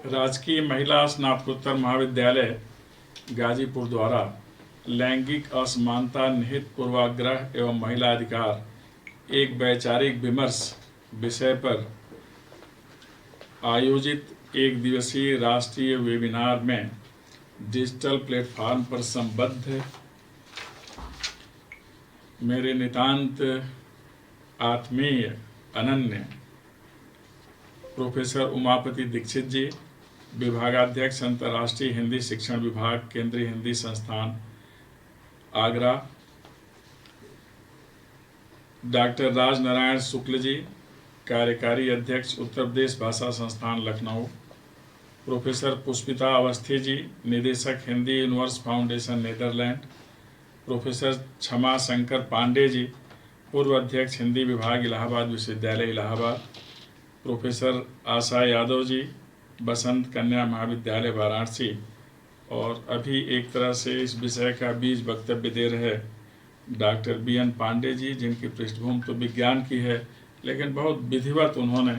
राजकीय महिला स्नातकोत्तर महाविद्यालय गाजीपुर द्वारा लैंगिक असमानता निहित पूर्वाग्रह एवं महिला अधिकार एक वैचारिक विमर्श विषय पर आयोजित एक दिवसीय राष्ट्रीय वेबिनार में डिजिटल प्लेटफॉर्म पर संबद्ध मेरे नितांत आत्मीय अनन्य प्रोफेसर उमापति दीक्षित जी, विभागाध्यक्ष अंतर्राष्ट्रीय हिंदी शिक्षण विभाग, केंद्रीय हिंदी संस्थान आगरा, डॉक्टर राजनारायण शुक्ल जी, कार्यकारी अध्यक्ष उत्तर प्रदेश भाषा संस्थान लखनऊ, प्रोफेसर पुष्पिता अवस्थी जी, निदेशक Hindi universe foundation Netherlands, professor Kshama Shankar Pandey ji, पूर्व अध्यक्ष हिंदी विभाग इलाहाबाद विश्वविद्यालय इलाहाबाद, प्रोफेसर आशा यादव जी, बसंत कन्या महाविद्यालय वाराणसी, और अभी एक तरह से इस विषय का बीज वक्तव्य दे रहे डॉक्टर BN पांडे जी, जिनकी पृष्ठभूमि तो विज्ञान की है, लेकिन बहुत विधिवत उन्होंने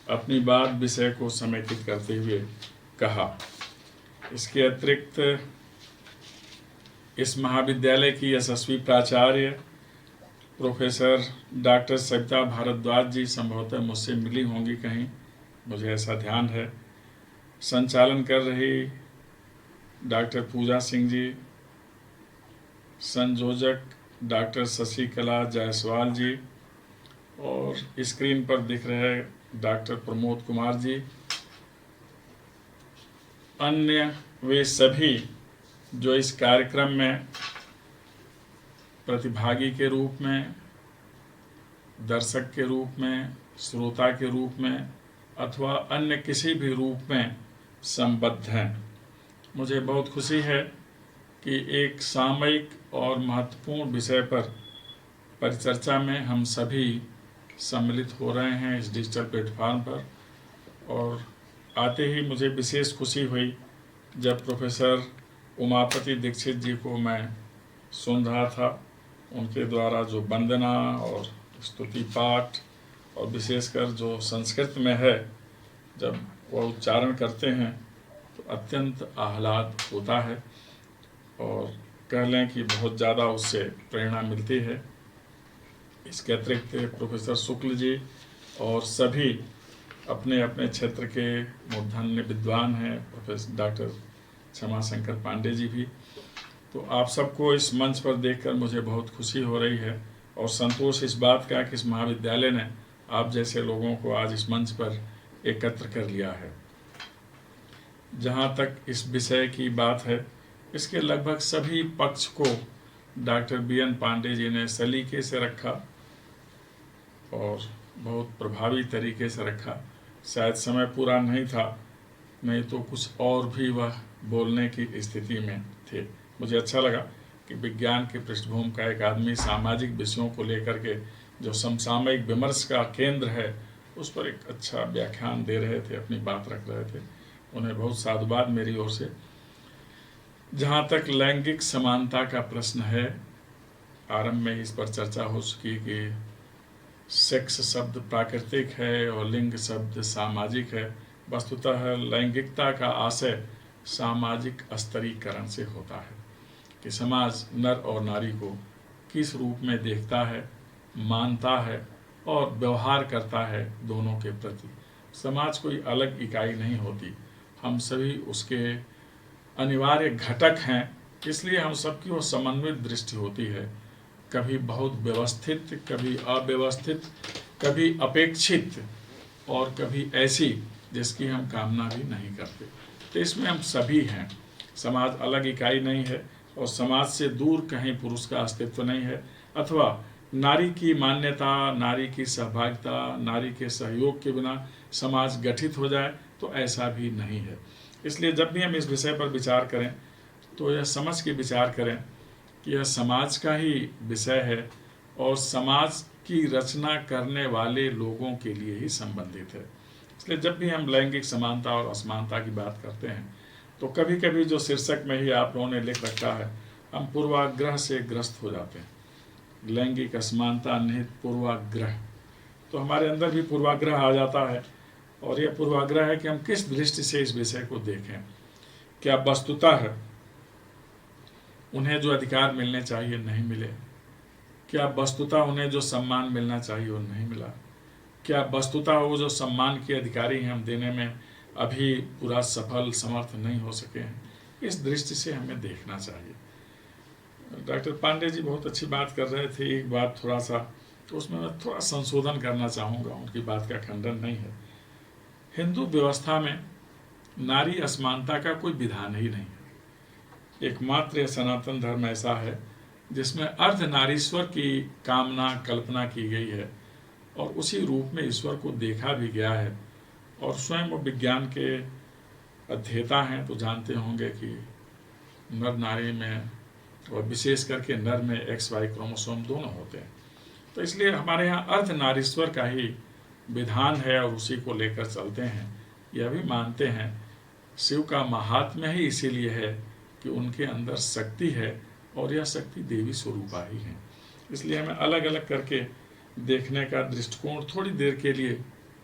अपनी बात विषय को समेकित करते हुए कहा। इसके अतिरिक्त इस महाविद्यालय की यशस्वी प्राचार्य प्रोफेसर डॉक्टर सविता भारद्वाज जी संभवतः मुझसे मिली होंगी कहीं, मुझे ऐसा ध्यान है। संचालन कर रही डॉक्टर पूजा सिंह जी, संयोजक डॉक्टर शशिकला जायसवाल जी, और स्क्रीन पर दिख रहे डॉक्टर प्रमोद कुमार जी, अन्य वे सभी जो इस कार्यक्रम में प्रतिभागी के रूप में, दर्शक के रूप में, श्रोता के रूप में अथवा अन्य किसी भी रूप में संबद्ध हैं। मुझे बहुत खुशी है कि एक सामयिक और महत्वपूर्ण विषय पर परिचर्चा में हम सभी सम्मिलित हो रहे हैं इस डिजिटल प्लेटफॉर्म पर। और आते ही मुझे विशेष खुशी हुई जब प्रोफेसर उमापति दीक्षित जी को मैं सुन रहा था, उनके द्वारा जो वंदना और स्तुति पाठ और विशेषकर जो संस्कृत में है, जब वह उच्चारण करते हैं तो अत्यंत आह्लाद होता है और कह लें कि बहुत ज़्यादा उससे प्रेरणा मिलती है। इसके अतिरिक्त प्रोफेसर शुक्ल जी और सभी अपने अपने क्षेत्र के मूर्धन्य विद्वान हैं, प्रोफेसर डॉक्टर क्षमा शंकर पांडे जी भी। तो आप सबको इस मंच पर देखकर मुझे बहुत खुशी हो रही है और संतोष इस बात का कि इस महाविद्यालय ने आप जैसे लोगों को आज इस मंच पर एकत्र कर लिया है। जहाँ तक इस विषय की बात है, इसके लगभग सभी पक्ष को डॉक्टर BN पांडे जी ने सलीके से रखा और बहुत प्रभावी तरीके से रखा। शायद समय पूरा नहीं था, नहीं तो कुछ और भी वह बोलने की स्थिति में थे। मुझे अच्छा लगा कि विज्ञान की पृष्ठभूमि का एक आदमी सामाजिक विषयों को लेकर के जो समसामयिक विमर्श का केंद्र है उस पर एक अच्छा व्याख्यान दे रहे थे, अपनी बात रख रहे थे। उन्हें बहुत साधुवाद मेरी ओर से। जहाँ तक लैंगिक समानता का प्रश्न है, आरंभ में इस पर चर्चा हो चुकी कि सेक्स शब्द प्राकृतिक है और लिंग शब्द सामाजिक है। वस्तुतः लैंगिकता का आशय सामाजिक स्तरीकरण से होता है कि समाज नर और नारी को किस रूप में देखता है, मानता है और व्यवहार करता है दोनों के प्रति। समाज कोई अलग इकाई नहीं होती, हम सभी उसके अनिवार्य घटक हैं, इसलिए हम सबकी वो समन्वित दृष्टि होती है। कभी बहुत व्यवस्थित, कभी अव्यवस्थित, कभी अपेक्षित और कभी ऐसी जिसकी हम कामना भी नहीं करते। तो इसमें हम सभी हैं, समाज अलग इकाई नहीं है और समाज से दूर कहीं पुरुष का अस्तित्व नहीं है, अथवा नारी की मान्यता, नारी की सहभागिता, नारी के सहयोग के बिना समाज गठित हो जाए, तो ऐसा भी नहीं है। इसलिए जब भी हम इस विषय पर विचार करें तो यह समझ के विचार करें कि यह समाज का ही विषय है और समाज की रचना करने वाले लोगों के लिए ही संबंधित है। इसलिए जब भी हम लैंगिक समानता और असमानता की बात करते हैं तो कभी कभी जो शीर्षक में ही आप लोगों ने लिख रखा है, हम पूर्वाग्रह से ग्रस्त हो जाते हैं। लैंगिक असमानता निहित पूर्वाग्रह, तो हमारे अंदर भी पूर्वाग्रह आ जाता है और यह पूर्वाग्रह है कि हम किस दृष्टि से इस विषय को देखें। क्या वस्तुतः उन्हें जो अधिकार मिलने चाहिए नहीं मिले? क्या वस्तुतः उन्हें जो सम्मान मिलना चाहिए वो नहीं मिला? क्या वस्तुतः वो जो सम्मान के अधिकारी हैं हम देने में अभी पूरा सफल समर्थ नहीं हो सके हैं? इस दृष्टि से हमें देखना चाहिए। डॉक्टर पांडे जी बहुत अच्छी बात कर रहे थे, एक बात थोड़ा सा तो उसमें मैं थोड़ा संशोधन करना चाहूँगा, उनकी बात का खंडन नहीं है। हिंदू व्यवस्था में नारी असमानता का कोई विधान ही नहीं है। एकमात्र सनातन धर्म ऐसा है जिसमें अर्धनारीश्वर की कामना कल्पना की गई है और उसी रूप में ईश्वर को देखा भी गया है। और स्वयं वो विज्ञान के अध्येता हैं तो जानते होंगे कि नर नारी में और विशेष करके नर में XY क्रोमोसोम दोनों होते हैं। तो इसलिए हमारे यहाँ अर्धनारीश्वर का ही विधान है और उसी को लेकर चलते हैं। यह भी मानते हैं शिव का महात्म्य ही इसीलिए है कि उनके अंदर शक्ति है और यह शक्ति देवी स्वरूपा ही है। इसलिए हमें अलग अलग करके देखने का दृष्टिकोण थोड़ी देर के लिए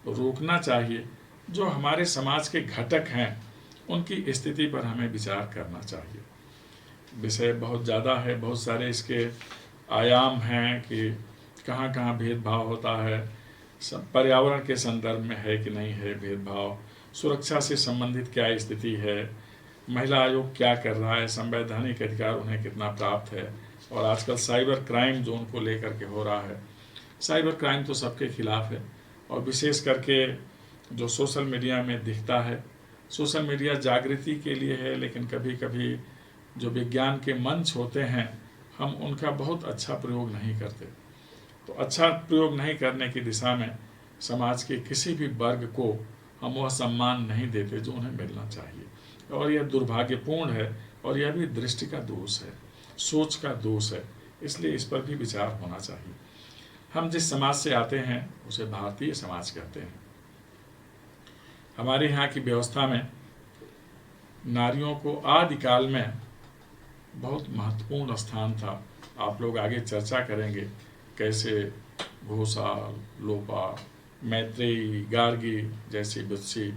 रोकना चाहिए। जो हमारे समाज के घटक हैं उनकी स्थिति पर हमें विचार करना चाहिए। विषय बहुत ज़्यादा है, बहुत सारे इसके आयाम हैं कि कहाँ कहाँ भेदभाव होता है, पर्यावरण के संदर्भ में है कि नहीं है भेदभाव, सुरक्षा से संबंधित क्या स्थिति है, महिला आयोग क्या कर रहा है, संवैधानिक अधिकार उन्हें कितना प्राप्त है, और आजकल साइबर क्राइम जो उनको लेकर के हो रहा है। साइबर क्राइम तो सबके खिलाफ है और विशेष करके जो सोशल मीडिया में दिखता है, सोशल मीडिया जागृति के लिए है, लेकिन कभी कभी जो विज्ञान के मंच होते हैं हम उनका बहुत अच्छा प्रयोग नहीं करते। तो अच्छा प्रयोग नहीं करने की दिशा में समाज के किसी भी वर्ग को हम वह सम्मान नहीं देते जो उन्हें मिलना चाहिए, और यह दुर्भाग्यपूर्ण है और यह भी दृष्टि का दोष है, सोच का दोष है। इसलिए इस पर भी विचार होना चाहिए। हम जिस समाज से आते हैं उसे भारतीय समाज कहते हैं। हमारे यहाँ की व्यवस्था में नारियों को आदिकाल में बहुत महत्वपूर्ण स्थान था। आप लोग आगे चर्चा करेंगे कैसे घोषा, लोपा, मैत्रेयी, गार्गी जैसी विदुषी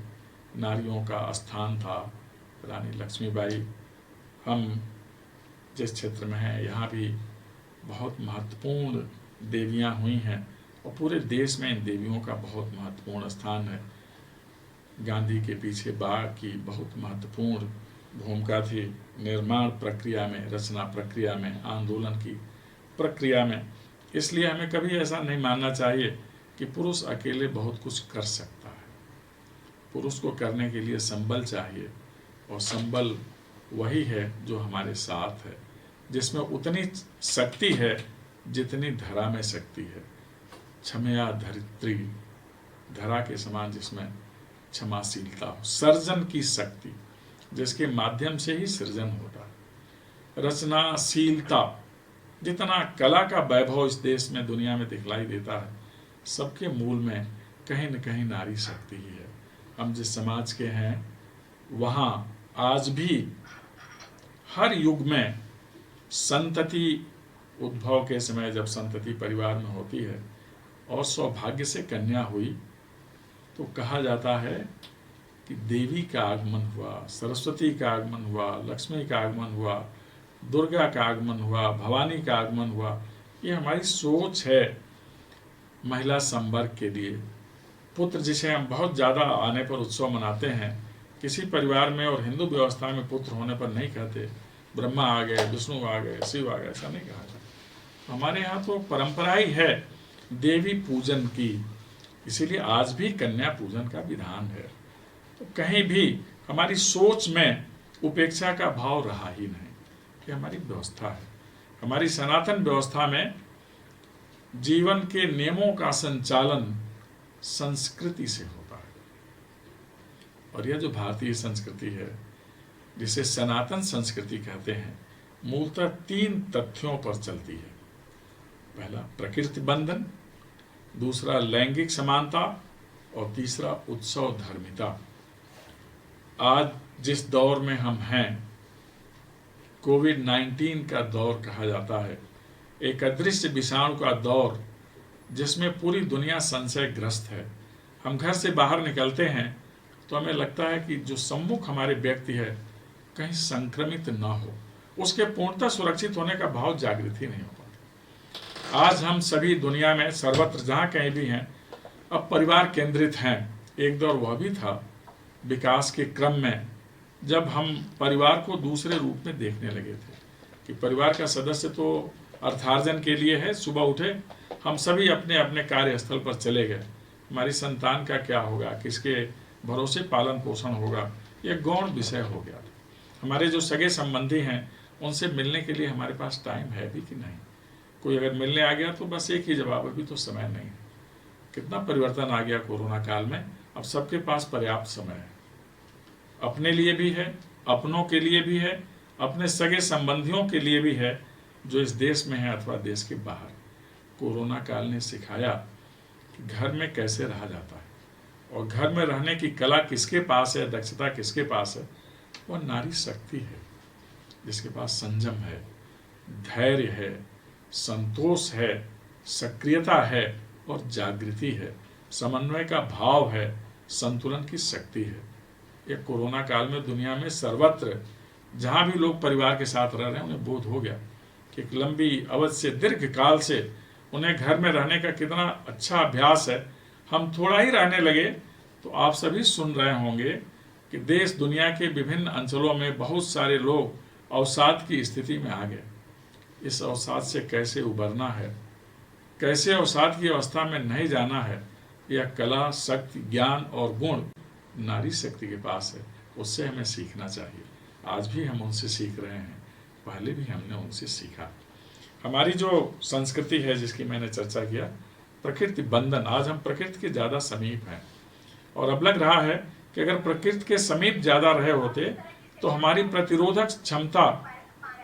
नारियों का स्थान था। रानी लक्ष्मीबाई, हम जिस क्षेत्र में हैं यहाँ भी बहुत महत्वपूर्ण देवियाँ हुई हैं और पूरे देश में इन देवियों का बहुत महत्वपूर्ण स्थान है। गांधी के पीछे बाघ की बहुत महत्वपूर्ण भूमिका थी निर्माण प्रक्रिया में, रचना प्रक्रिया में, आंदोलन की प्रक्रिया में। इसलिए हमें कभी ऐसा नहीं मानना चाहिए कि पुरुष अकेले बहुत कुछ कर सकता है। पुरुष को करने के लिए संबल चाहिए, और संबल वही है जो हमारे साथ है, जिसमें उतनी शक्ति है जितनी धरा में शक्ति है। क्षमया धरित्री, धरा के समान जिसमें क्षमाशीलता हो, सर्जन की शक्ति जिसके माध्यम से ही सृजन होता है, रचनाशीलता, जितना कला का वैभव इस देश में दुनिया में दिखलाई देता है, सबके मूल में कहीं न कहीं नारी शक्ति ही है। हम जिस समाज के हैं वहाँ आज भी हर युग में संतति उद्भव के समय जब संतति परिवार में होती है और सौभाग्य से कन्या हुई तो कहा जाता है कि देवी का आगमन हुआ, सरस्वती का आगमन हुआ, लक्ष्मी का आगमन हुआ, दुर्गा का आगमन हुआ, भवानी का आगमन हुआ। ये हमारी सोच है महिला संवर्ग के लिए। पुत्र जिसे हम बहुत ज़्यादा आने पर उत्सव मनाते हैं, किसी परिवार में और हिंदू व्यवस्था में पुत्र होने पर नहीं कहते ब्रह्मा आ गए, विष्णु आ गए, शिव आ गए, ऐसा नहीं कहा जाता। हमारे यहाँ तो परंपरा ही है देवी पूजन की, इसीलिए आज भी कन्या पूजन का विधान है। तो कहीं भी हमारी सोच में उपेक्षा का भाव रहा ही नहीं कि हमारी व्यवस्था है। हमारी सनातन व्यवस्था में जीवन के नियमों का संचालन संस्कृति से होता है, और यह जो भारतीय संस्कृति है जिसे सनातन संस्कृति कहते हैं, मूलतः 3 तथ्यों पर चलती है। पहला प्रकृति बंधन, दूसरा लैंगिक समानता और तीसरा उत्सव धर्मिता। आज जिस दौर में हम हैं, कोविड-19 का दौर कहा जाता है, एक अदृश्य विषाणु का दौर जिसमें पूरी दुनिया संशयग्रस्त है। हम घर से बाहर निकलते हैं तो हमें लगता है कि जो सम्मुख हमारे व्यक्ति है कहीं संक्रमित ना हो, उसके पूर्णतः सुरक्षित होने का भाव जागृत ही नहीं हो पाता। आज हम सभी दुनिया में सर्वत्र जहाँ कहीं भी हैं अब परिवार केंद्रित हैं। एक दौर वह भी था विकास के क्रम में जब हम परिवार को दूसरे रूप में देखने लगे थे कि परिवार का सदस्य तो अर्थार्जन के लिए है, सुबह उठे हम सभी अपने अपने कार्यस्थल पर चले गए, हमारी संतान का क्या होगा, किसके भरोसे पालन पोषण होगा, यह गौण विषय हो गया। हमारे जो सगे संबंधी हैं उनसे मिलने के लिए हमारे पास टाइम है भी कि नहीं। कोई अगर मिलने आ गया तो बस एक ही जवाब, अभी तो समय नहीं है। कितना परिवर्तन आ गया कोरोना काल में। अब सबके पास पर्याप्त समय है, अपने लिए भी है, अपनों के लिए भी है, अपने सगे संबंधियों के लिए भी है जो इस देश में है अथवा देश के बाहर। कोरोना काल ने सिखाया कि घर में कैसे रहा जाता है और घर में रहने की कला किसके पास है, दक्षता किसके पास है। वह नारी शक्ति है जिसके पास संयम है, धैर्य है, संतोष है, सक्रियता है और जागृति है, समन्वय का भाव है, संतुलन की शक्ति है। ये कोरोना काल में दुनिया में सर्वत्र जहाँ भी लोग परिवार के साथ रह रहे हैं उन्हें बोध हो गया कि एक लंबी अवधि से, दीर्घ काल से उन्हें घर में रहने का कितना अच्छा अभ्यास है। हम थोड़ा ही रहने लगे तो आप सभी सुन रहे होंगे कि देश दुनिया के विभिन्न अंचलों में बहुत सारे लोग अवसाद की स्थिति में आ गए। इस अवसाद से कैसे उबरना है, कैसे अवसाद की अवस्था में नहीं जाना है, यह कला, शक्ति, ज्ञान और गुण नारी शक्ति के पास है। उससे हमें सीखना चाहिए। आज भी हम उनसे सीख रहे हैं, पहले भी हमने उनसे सीखा। हमारी जो संस्कृति है जिसकी मैंने चर्चा किया, प्रकृति बंधन, आज हम प्रकृति के ज़्यादा समीप हैं और अब लग रहा है कि अगर प्रकृति के समीप ज़्यादा रहे होते तो हमारी प्रतिरोधक क्षमता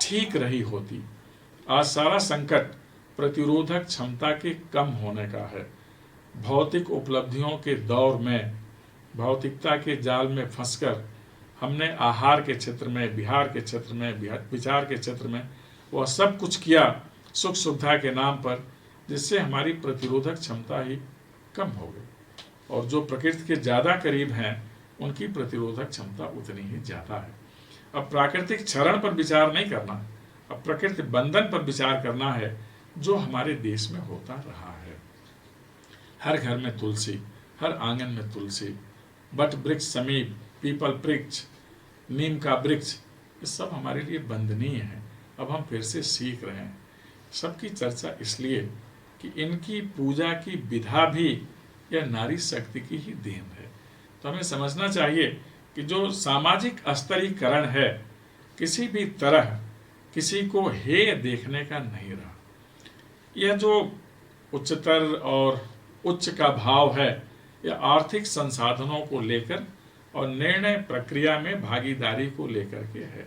ठीक रही होती। आज सारा संकट प्रतिरोधक क्षमता के कम होने का है। भौतिक उपलब्धियों के दौर में, भौतिकता के जाल में फंसकर हमने आहार के क्षेत्र में, बिहार के क्षेत्र में, विचार के क्षेत्र में वह सब कुछ किया सुख सुविधा के नाम पर, जिससे हमारी प्रतिरोधक क्षमता ही कम हो गई। और जो प्रकृति के ज़्यादा करीब हैं उनकी प्रतिरोधक क्षमता उतनी ही ज़्यादा है। अब प्राकृतिक क्षरण पर विचार नहीं करना, अब प्रकृति बंधन पर विचार करना है जो हमारे देश में होता रहा है। हर घर में तुलसी, हर आंगन में तुलसी, बट वृक्ष समीप, पीपल वृक्ष, नीम का वृक्ष, ये सब हमारे लिए वंदनीय है। अब हम फिर से सीख रहे हैं। सबकी चर्चा इसलिए कि इनकी पूजा की विधा भी यह नारी शक्ति की ही देन है। तो हमें समझना चाहिए कि जो सामाजिक स्तरीकरण है किसी भी तरह किसी को हेय देखने का नहीं रहा। यह जो उच्चतर और उच्च का भाव है यह आर्थिक संसाधनों को लेकर और निर्णय प्रक्रिया में भागीदारी को लेकर के है।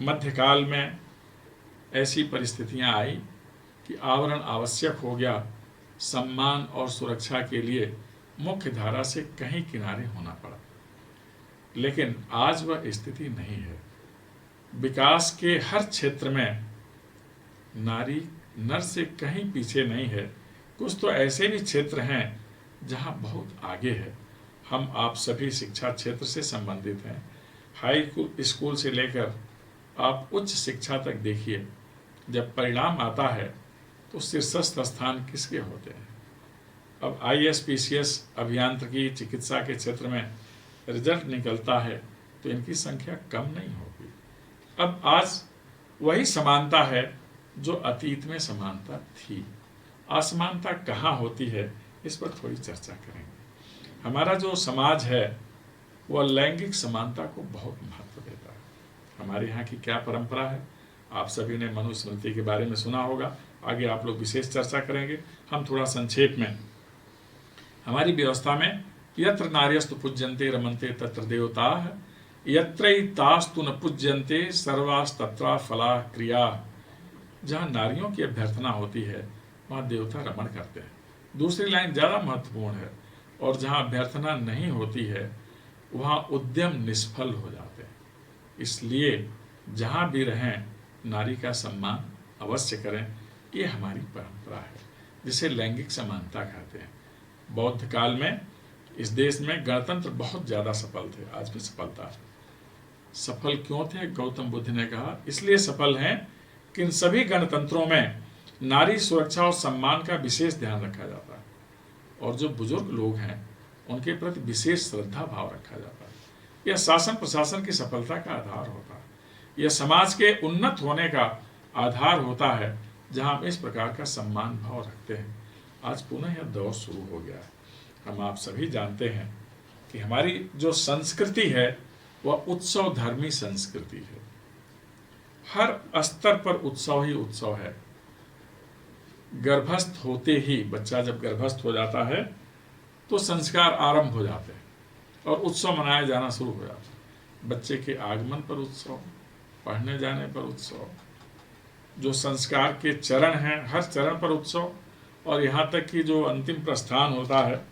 मध्यकाल में ऐसी परिस्थितियां आई कि आवरण आवश्यक हो गया। सम्मान और सुरक्षा के लिए मुख्य धारा से कहीं किनारे होना पड़ा। लेकिन आज वह स्थिति नहीं है। विकास के हर क्षेत्र में नारी नर से कहीं पीछे नहीं है। कुछ तो ऐसे भी क्षेत्र हैं जहां बहुत आगे है। हम आप सभी शिक्षा क्षेत्र से संबंधित हैं। हाई स्कूल से लेकर आप उच्च शिक्षा तक देखिए, जब परिणाम आता है तो शीर्षस्थ स्थान किसके होते हैं। अब IAS PCS अभियांत्रिकी चिकित्सा के क्षेत्र में रिजल्ट निकलता है तो इनकी संख्या कम नहीं होगी। अब आज वही समानता है जो अतीत में समानता थी। असमानता कहाँ होती है इस पर थोड़ी चर्चा करेंगे। हमारा जो समाज है वह लैंगिक समानता को बहुत महत्व देता है। हमारे यहाँ की क्या परंपरा है, आप सभी ने मनुस्मृति के बारे में सुना होगा। आगे आप लोग विशेष चर्चा करेंगे। हम थोड़ा संक्षेप में, हमारी व्यवस्था में यत्र नार्यस्तु पूज्यन्ते रमन्ते तत्र देवताः, यत्रैतास्तु न पूज्यन्ते सर्वास्तत्रा फला क्रिया। जहाँ नारियों की अभ्यर्थना होती है वहाँ देवता रमण करते हैं। दूसरी लाइन ज़्यादा महत्वपूर्ण है, और जहाँ अभ्यर्थना नहीं होती है वहाँ उद्यम निष्फल हो जाते हैं। इसलिए जहाँ भी रहें नारी का सम्मान अवश्य करें। ये हमारी परंपरा है जिसे लैंगिक समानता कहते हैं। बौद्ध काल में इस देश में गणतंत्र बहुत ज़्यादा सफल थे, आज भी सफलता है। सफल क्यों थे? गौतम बुद्ध ने कहा इसलिए सफल हैं कि इन सभी गणतंत्रों में नारी सुरक्षा और सम्मान का विशेष ध्यान रखा जाता है, और जो बुजुर्ग लोग हैं उनके प्रति विशेष श्रद्धा भाव रखा जाता है। यह शासन प्रशासन की सफलता का आधार होता है, यह समाज के उन्नत होने का आधार होता है जहां हम इस प्रकार का सम्मान भाव रखते हैं। आज पुनः यह दौर शुरू हो गया है। हम आप सभी जानते हैं कि हमारी जो संस्कृति है वह उत्सव धर्मी संस्कृति है। हर स्तर पर उत्सव ही उत्सव है। गर्भस्थ होते ही बच्चा जब गर्भस्थ हो जाता है तो संस्कार आरंभ हो जाते हैं और उत्सव मनाया जाना शुरू हो जाता है। बच्चे के आगमन पर उत्सव, पढ़ने जाने पर उत्सव, जो संस्कार के चरण हैं हर चरण पर उत्सव, और यहाँ तक कि जो अंतिम प्रस्थान होता है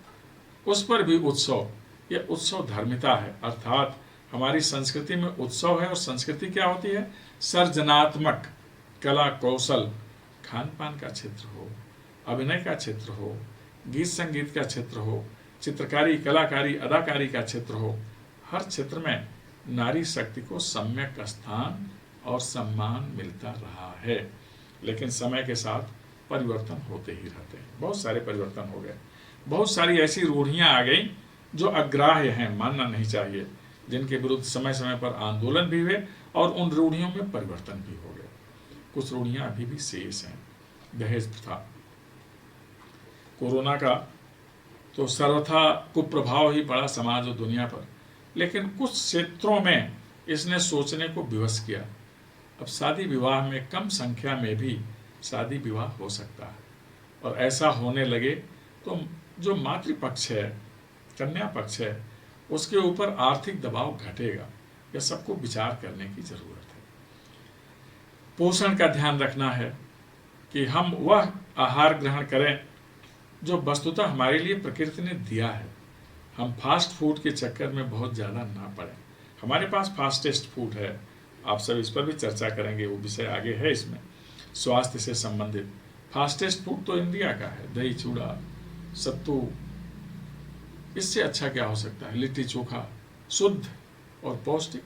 उस पर भी उत्सव। यह उत्सव धर्मिता है, अर्थात हमारी संस्कृति में उत्सव है। और संस्कृति क्या होती है? सर्जनात्मक कला कौशल, खान पान का क्षेत्र हो, अभिनय का क्षेत्र हो, गीत संगीत का क्षेत्र हो, चित्रकारी कलाकारी अदाकारी का क्षेत्र हो, हर क्षेत्र में नारी शक्ति को सम्यक स्थान और सम्मान मिलता रहा है। लेकिन समय के साथ परिवर्तन होते ही रहते हैं। बहुत सारे परिवर्तन हो गए, बहुत सारी ऐसी रूढ़ियां आ गई जो अग्राह्य हैं, मानना नहीं चाहिए, जिनके विरुद्ध समय समय पर आंदोलन भी हुए और उन रूढ़ियों में परिवर्तन भी हो गए। कुछ रूढ़ियां अभी भी शेष हैं। दहेज प्रथा, कोरोना का तो सर्वथा कुप्रभाव ही पड़ा समाज और दुनिया पर, लेकिन कुछ क्षेत्रों में इसने सोचने को विवश किया। अब शादी विवाह में कम संख्या में भी शादी विवाह हो सकता है, और ऐसा होने लगे तो जो मातृपक्ष है, कन्या पक्ष है, उसके ऊपर आर्थिक दबाव घटेगा। यह सबको विचार करने की जरूरत है। पोषण का ध्यान रखना है कि हम वह आहार ग्रहण करें जो वस्तुतः हमारे लिए प्रकृति ने दिया है। हम फास्ट फूड के चक्कर में बहुत ज़्यादा ना पड़े। हमारे पास फास्टेस्ट फूड है, आप सब इस पर भी चर्चा करेंगे, वो विषय आगे है इसमें, स्वास्थ्य से संबंधित। फास्टेस्ट फूड तो इंडिया का है, दही चूड़ा सत्तू, इससे अच्छा क्या हो सकता है? लिट्टी चोखा, शुद्ध और पौष्टिक।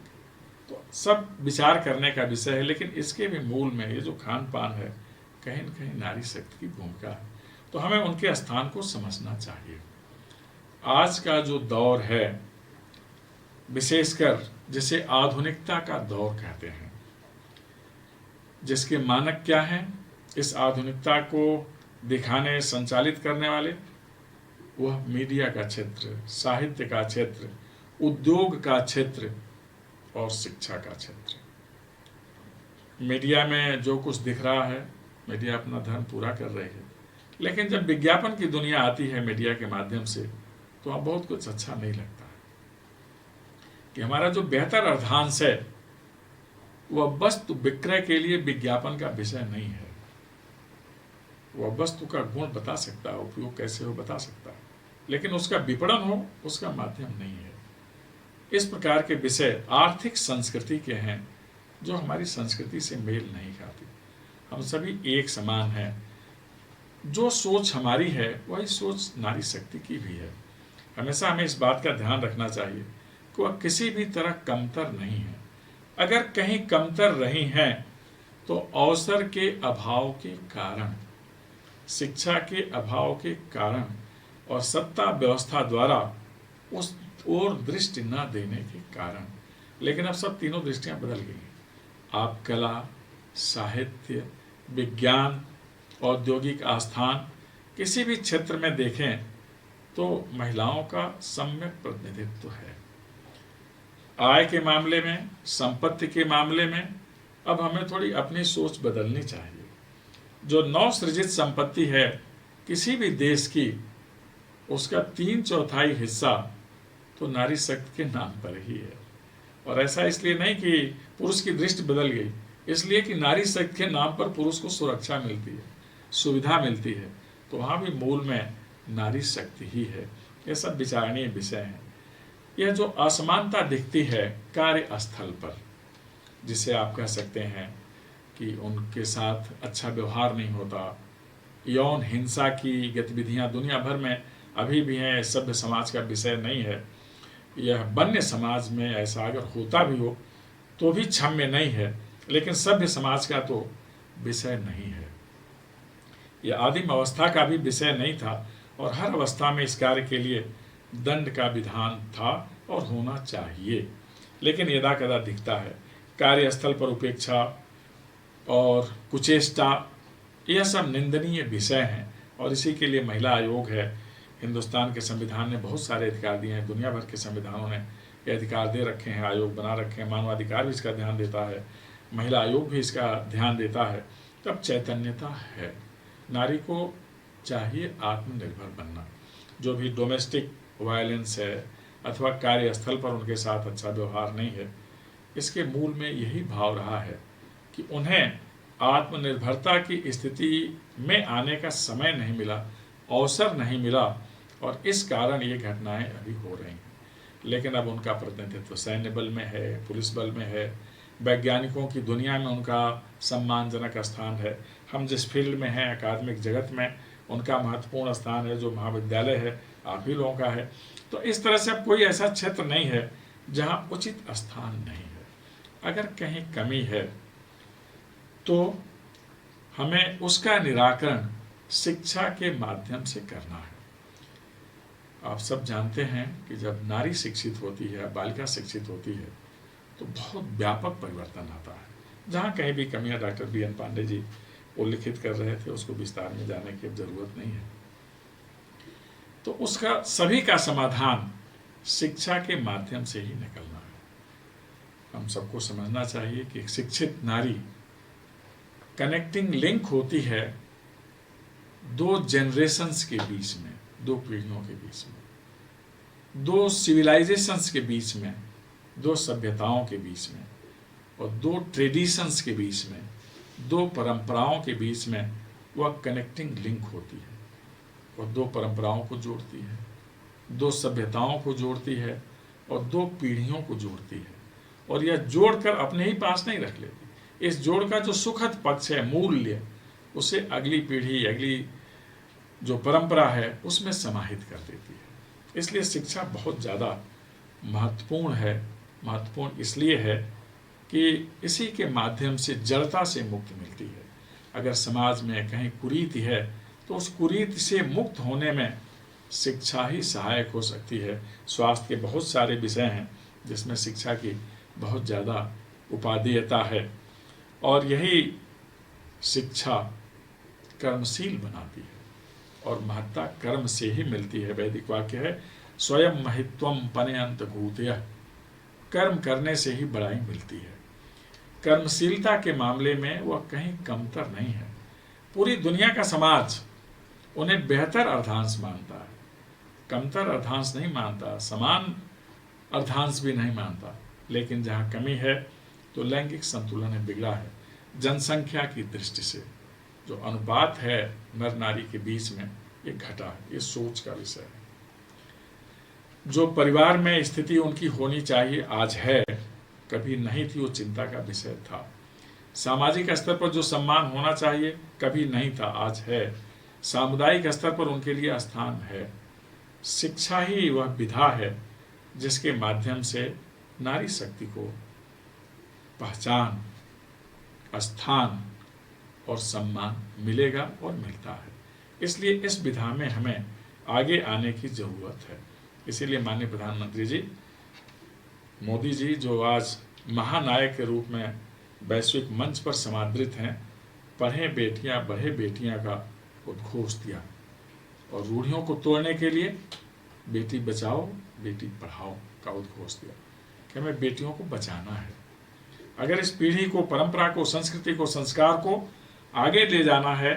तो सब विचार करने का विषय है, लेकिन इसके भी मूल में ये जो खान पान है, कहीं न कहीं नारी शक्ति की भूमिका है। तो हमें उनके स्थान को समझना चाहिए। आज का जो दौर है, विशेषकर जिसे आधुनिकता का दौर कहते हैं, जिसके मानक क्या हैं, इस आधुनिकता को दिखाने संचालित करने वाले, वह मीडिया का क्षेत्र, साहित्य का क्षेत्र, उद्योग का क्षेत्र और शिक्षा का क्षेत्र। मीडिया में जो कुछ दिख रहा है, मीडिया अपना धर्म पूरा कर रही है, लेकिन जब विज्ञापन की दुनिया आती है मीडिया के माध्यम से, तो अब बहुत कुछ अच्छा नहीं लगता है कि हमारा जो बेहतर अर्धांश है वह वस्तु विक्रय के लिए विज्ञापन का विषय नहीं है। वह वस्तु का गुण बता सकता है, उपयोग कैसे हो बता सकता है, लेकिन उसका विपणन हो उसका माध्यम नहीं है। इस प्रकार के विषय आर्थिक संस्कृति के हैं जो हमारी संस्कृति से मेल नहीं खाती। हम सभी एक समान हैं। जो सोच हमारी है वही सोच नारी शक्ति की भी है। हमेशा हमें इस बात का ध्यान रखना चाहिए कि वह किसी भी तरह कमतर नहीं है। अगर कहीं कमतर रही हैं तो अवसर के अभाव के कारण, शिक्षा के अभाव के कारण और सत्ता व्यवस्था द्वारा उस ओर दृष्टि न देने के कारण। लेकिन अब सब तीनों दृष्टियां बदल गई हैं। आप कला, साहित्य, विज्ञान, औद्योगिक आस्थान, किसी भी क्षेत्र में देखें तो महिलाओं का सम्यक प्रतिनिधित्व है। आय के मामले में, संपत्ति के मामले में अब हमें थोड़ी अपनी सोच बदलनी चाहिए। जो नवसृजित संपत्ति है किसी भी देश की, उसका 3/4 हिस्सा तो नारी शक्ति के नाम पर ही है। और ऐसा इसलिए नहीं कि पुरुष की दृष्टि बदल गई, इसलिए कि नारी शक्ति के नाम पर पुरुष को सुरक्षा मिलती है, सुविधा मिलती है, तो वहाँ भी मूल में नारी शक्ति ही है। ये सब विचारणीय विषय हैं। यह जो असमानता दिखती है कार्यस्थल पर, जिसे आप कह सकते हैं कि उनके साथ अच्छा व्यवहार नहीं होता, यौन हिंसा की गतिविधियां दुनिया भर में अभी भी हैं, सभ्य समाज का विषय नहीं है। यह वन्य समाज में ऐसा अगर होता भी हो तो भी क्षम्य नहीं है, लेकिन सभ्य समाज का तो विषय नहीं है। यह आदिम अवस्था का भी विषय नहीं था और हर अवस्था में इस कार्य के लिए दंड का विधान था और होना चाहिए, लेकिन यदा कदा दिखता है। कार्यस्थल पर उपेक्षा और कुचेष्टा, यह सब निंदनीय विषय हैं और इसी के लिए महिला आयोग है। हिंदुस्तान के संविधान ने बहुत सारे अधिकार दिए हैं, दुनिया भर के संविधानों ने ये अधिकार दे रखे हैं, आयोग बना रखे हैं, मानवाधिकार भी इसका ध्यान देता है, महिला आयोग भी इसका ध्यान देता है। तब चैतन्यता है। नारी को चाहिए आत्मनिर्भर बनना। जो भी डोमेस्टिक वायलेंस है अथवा कार्यस्थल पर उनके साथ अच्छा व्यवहार नहीं है, इसके मूल में यही भाव रहा है कि उन्हें आत्मनिर्भरता की स्थिति में आने का समय नहीं मिला, अवसर नहीं मिला और इस कारण ये घटनाएं अभी हो रही हैं। लेकिन अब उनका प्रतिनिधित्व सैन्य बल में है, पुलिस बल में है, वैज्ञानिकों की दुनिया में उनका सम्मानजनक स्थान है। हम जिस फील्ड में हैं, अकादमिक जगत में उनका महत्वपूर्ण स्थान है। जो महाविद्यालय है आप ही लोगों का है। तो इस तरह से अब कोई ऐसा क्षेत्र नहीं है जहाँ उचित स्थान नहीं है। अगर कहीं कमी है तो हमें उसका निराकरण शिक्षा के माध्यम से करना है। आप सब जानते हैं कि जब नारी शिक्षित होती है, बालिका शिक्षित होती है, तो बहुत व्यापक परिवर्तन आता है। जहाँ कहीं भी कमियां डॉक्टर बी.एन. पांडे जी उल्लिखित कर रहे थे, उसको विस्तार में जाने की अब जरूरत नहीं है। तो उसका सभी का समाधान शिक्षा के माध्यम से ही निकलना है। हम सबको समझना चाहिए कि शिक्षित नारी कनेक्टिंग लिंक होती है दो जनरेशन्स के बीच में, दो पीढ़ियों के बीच में, दो सिविलाइजेशंस के बीच में, दो सभ्यताओं के बीच में और दो ट्रेडिशंस के बीच में, दो परंपराओं के बीच में वह कनेक्टिंग लिंक होती है और दो परंपराओं को जोड़ती है, दो सभ्यताओं को जोड़ती है और दो पीढ़ियों को जोड़ती है। और यह जोड़कर अपने ही पास नहीं रख लेती। इस जोड़ का जो सुखद पक्ष है, मूल्य, उसे अगली पीढ़ी, अगली जो परंपरा है उसमें समाहित कर देती है। इसलिए शिक्षा बहुत ज़्यादा महत्वपूर्ण है। महत्वपूर्ण इसलिए है कि इसी के माध्यम से जड़ता से मुक्ति मिलती है। अगर समाज में कहीं कुरीति है तो उस कुरीति से मुक्त होने में शिक्षा ही सहायक हो सकती है। स्वास्थ्य के बहुत सारे विषय हैं जिसमें शिक्षा की बहुत ज़्यादा उपादेयता है और यही शिक्षा कर्मशील बनाती है और महत्ता कर्म से ही मिलती है। वैदिक वाक्य है, स्वयं महित्वम पनयंत भूतयः, कर्म करने से ही बड़ाई मिलती है। कर्मशीलता के मामले में वह कहीं कमतर नहीं है। पूरी दुनिया का समाज उन्हें बेहतर अर्धांश मानता है, कमतर अर्धांश नहीं मानता, समान अर्धांश भी नहीं मानता। लेकिन जहाँ कमी है तो लैंगिक संतुलन बिगड़ा है। जनसंख्या की दृष्टि से जो अनुपात है नर नारी के बीच में, ये घटा है। ये सोच का विषय है। जो परिवार में स्थिति उनकी होनी चाहिए आज है, कभी नहीं थी, वो चिंता का विषय था। सामाजिक स्तर पर जो सम्मान होना चाहिए कभी नहीं था, आज है। सामुदायिक स्तर पर उनके लिए स्थान है। शिक्षा ही वह विधा है जिसके माध्यम से नारी शक्ति को पहचान, स्थान और सम्मान मिलेगा और मिलता है। इसलिए इस विधा में हमें आगे आने की जरूरत है। इसीलिए माननीय प्रधानमंत्री जी मोदी जी, जो आज महानायक के रूप में वैश्विक मंच पर समादृत हैं, पढ़ें बेटियां बढ़े बेटियां का उद्घोष दिया और रूढ़ियों को तोड़ने के लिए बेटी बचाओ बेटी पढ़ाओ का उद्घोष दिया कि हमें बेटियों को बचाना है। अगर इस पीढ़ी को, परंपरा को, संस्कृति को, संस्कार को आगे ले जाना है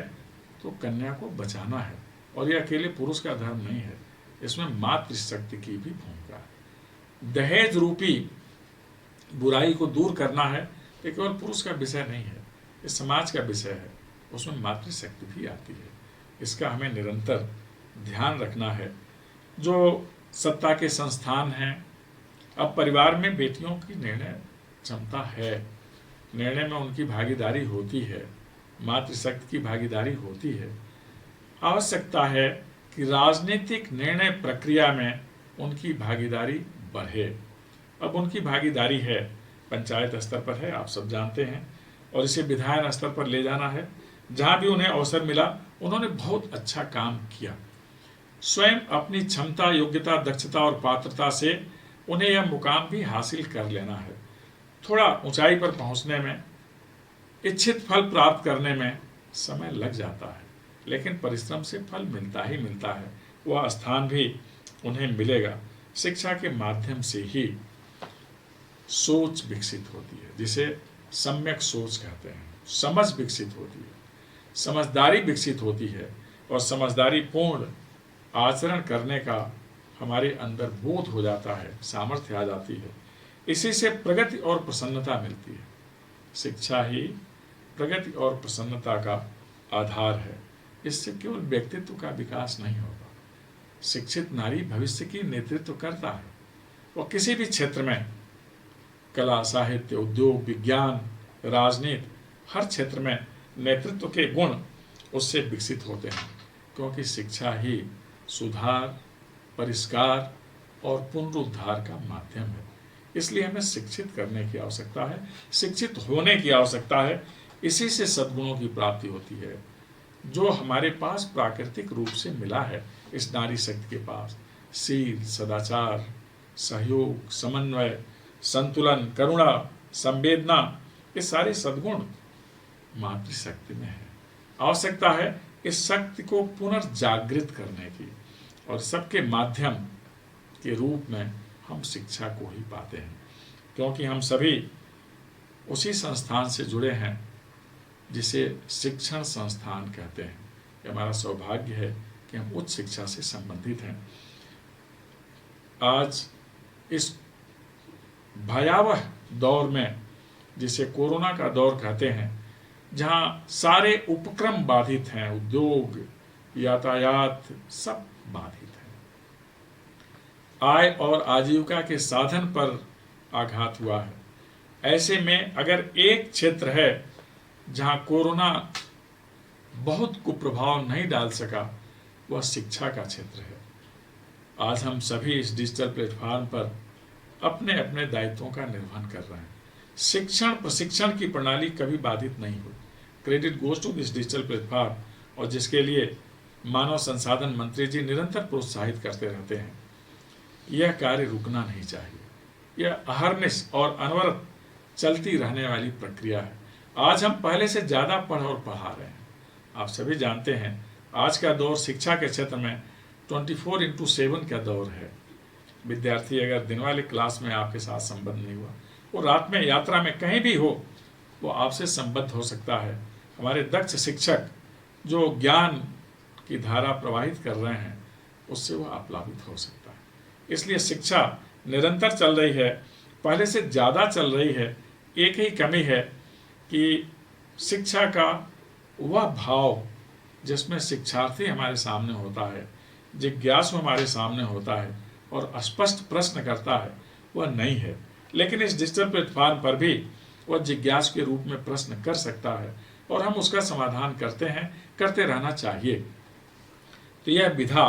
तो कन्या को बचाना है। और यह अकेले पुरुष का धर्म नहीं है, इसमें मातृशक्ति की भी भूमिका है। दहेज रूपी बुराई को दूर करना है, ये केवल पुरुष का विषय नहीं है, ये समाज का विषय है, उसमें मातृशक्ति भी आती है। इसका हमें निरंतर ध्यान रखना है। जो सत्ता के संस्थान हैं, अब परिवार में बेटियों की निर्णय क्षमता है, निर्णय में उनकी भागीदारी होती है, मातृशक्ति की भागीदारी होती है। आवश्यकता है कि कि राजनीतिक निर्णय प्रक्रिया में उनकी भागीदारी बढ़े। अब उनकी भागीदारी है पंचायत स्तर पर है, आप सब जानते हैं, और इसे विधायन स्तर पर ले जाना है। जहाँ भी उन्हें अवसर मिला उन्होंने बहुत अच्छा काम किया। स्वयं अपनी क्षमता, योग्यता, दक्षता और पात्रता से उन्हें यह मुकाम भी हासिल कर लेना है। थोड़ा ऊंचाई पर पहुंचने में, इच्छित फल प्राप्त करने में समय लग जाता है, लेकिन परिश्रम से फल मिलता ही मिलता है। वह स्थान भी उन्हें मिलेगा। शिक्षा के माध्यम से ही सोच विकसित होती है, जिसे सम्यक सोच कहते हैं। समझ विकसित होती है, समझदारी विकसित होती है, और समझदारी पूर्ण आचरण करने का हमारे अंदर बोध हो जाता है, सामर्थ्य आ जाती है। इसी से प्रगति और प्रसन्नता मिलती है। शिक्षा ही प्रगति और प्रसन्नता का आधार है। इससे केवल व्यक्तित्व का विकास नहीं होता। शिक्षित नारी भविष्य की नेतृत्व करता है। वह किसी भी क्षेत्र में, कला, साहित्य, उद्योग, विज्ञान, राजनीति, हर क्षेत्र में नेतृत्व के गुण उससे विकसित होते हैं, क्योंकि शिक्षा ही सुधार, परिष्कार और पुनरुद्धार का माध्यम है। इसलिए हमें शिक्षित करने की आवश्यकता है, शिक्षित होने की आवश्यकता है। इसी से सद्गुणों की प्राप्ति होती है, जो हमारे पास प्राकृतिक रूप से मिला है। इस नारी शक्ति के पास शील, सदाचार, सहयोग, समन्वय, संतुलन, करुणा, संवेदना, ये सारे सद्गुण मातृशक्ति में है। आवश्यकता है इस शक्ति को पुनर्जागृत करने की, और सबके माध्यम के रूप में हम शिक्षा को ही पाते हैं, क्योंकि हम सभी उसी संस्थान से जुड़े हैं जिसे शिक्षण संस्थान कहते हैं। ये हमारा सौभाग्य है कि हम उच्च शिक्षा से संबंधित हैं। आज इस भयावह दौर में, जिसे कोरोना का दौर कहते हैं, जहाँ सारे उपक्रम बाधित हैं, उद्योग, यातायात, सब बाधित हैं, आय और आजीविका के साधन पर आघात हुआ है। ऐसे में अगर एक क्षेत्र है जहाँ कोरोना बहुत कुप्रभाव नहीं डाल सका, वह शिक्षा का क्षेत्र है। आज हम सभी इस डिजिटल प्लेटफॉर्म पर अपने अपने दायित्वों का निर्वहन कर रहे हैं। शिक्षण प्रशिक्षण की प्रणाली कभी बाधित नहीं हुई। Credit goes to this digital platform, और जिसके लिए मानव संसाधन मंत्री जी निरंतर प्रोत्साहित करते रहते हैं। यह कार्य रुकना नहीं चाहिए। यह अहर्निश और अनवरत चलती रहने वाली प्रक्रिया है। आज हम पहले से ज़्यादा पढ़ और पढ़ा रहे हैं। आप सभी जानते हैं आज का दौर शिक्षा के क्षेत्र में 24/7 का दौर है। विद्यार्थी अगर दिन वाली क्लास में आपके साथ संबद्ध नहीं हुआ, वो रात में यात्रा में कहीं भी हो, वो आपसे संबद्ध हो सकता है। हमारे दक्ष शिक्षक जो ज्ञान की धारा प्रवाहित कर रहे हैं, उससे वो आप्लावित हो सकता है। इसलिए शिक्षा निरंतर चल रही है, पहले से ज़्यादा चल रही है। एक ही कमी है कि शिक्षा का वह भाव जिसमें शिक्षार्थी हमारे सामने होता है, जिज्ञासु हमारे सामने होता है और स्पष्ट प्रश्न करता है, वह नहीं है। लेकिन इस डिजिटल प्लेटफॉर्म पर भी वह जिज्ञासु के रूप में प्रश्न कर सकता है, और हम उसका समाधान करते हैं, करते रहना चाहिए। तो यह विधा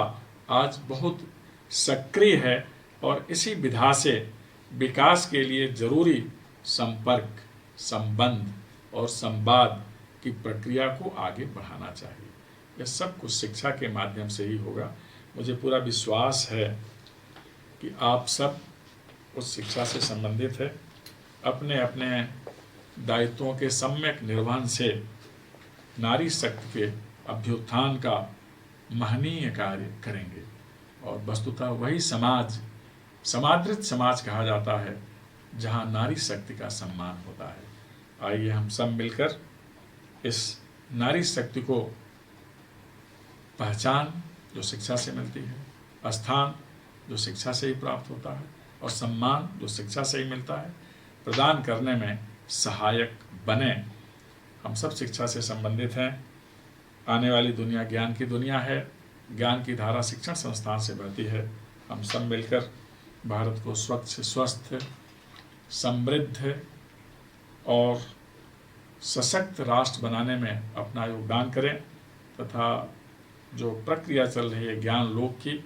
आज बहुत सक्रिय है, और इसी विधा से विकास के लिए जरूरी संपर्क, संबंध और संवाद की प्रक्रिया को आगे बढ़ाना चाहिए। यह सब कुछ शिक्षा के माध्यम से ही होगा। मुझे पूरा विश्वास है कि आप सब उस शिक्षा से संबंधित है, अपने अपने दायित्वों के सम्यक निर्वहन से नारी शक्ति के अभ्युत्थान का महनीय कार्य करेंगे। और वस्तुतः वही समाज, समादृत समाज कहा जाता है, जहाँ नारी शक्ति का सम्मान होता है। आइए हम सब मिलकर इस नारी शक्ति को पहचान जो शिक्षा से मिलती है, स्थान जो शिक्षा से ही प्राप्त होता है, और सम्मान जो शिक्षा से ही मिलता है, प्रदान करने में सहायक बने। हम सब शिक्षा से संबंधित हैं। आने वाली दुनिया ज्ञान की दुनिया है। ज्ञान की धारा शिक्षण संस्थान से बहती है। हम सब मिलकर भारत को स्वच्छ, स्वस्थ, समृद्ध और सशक्त राष्ट्र बनाने में अपना योगदान करें, तथा जो प्रक्रिया चल रही है ज्ञान लोक की,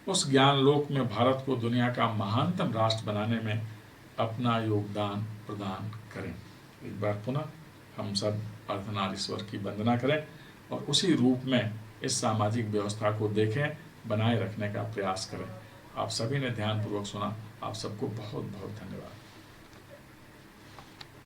उस ज्ञान लोक में भारत को दुनिया का महानतम राष्ट्र बनाने में अपना योगदान प्रदान करें। एक बार पुनः हम सब अर्धनारीश्वर की वंदना करें और उसी रूप में इस सामाजिक व्यवस्था को देखें, बनाए रखने का प्रयास करें। आप सभी ने ध्यानपूर्वक सुना, आप सबको बहुत बहुत धन्यवाद।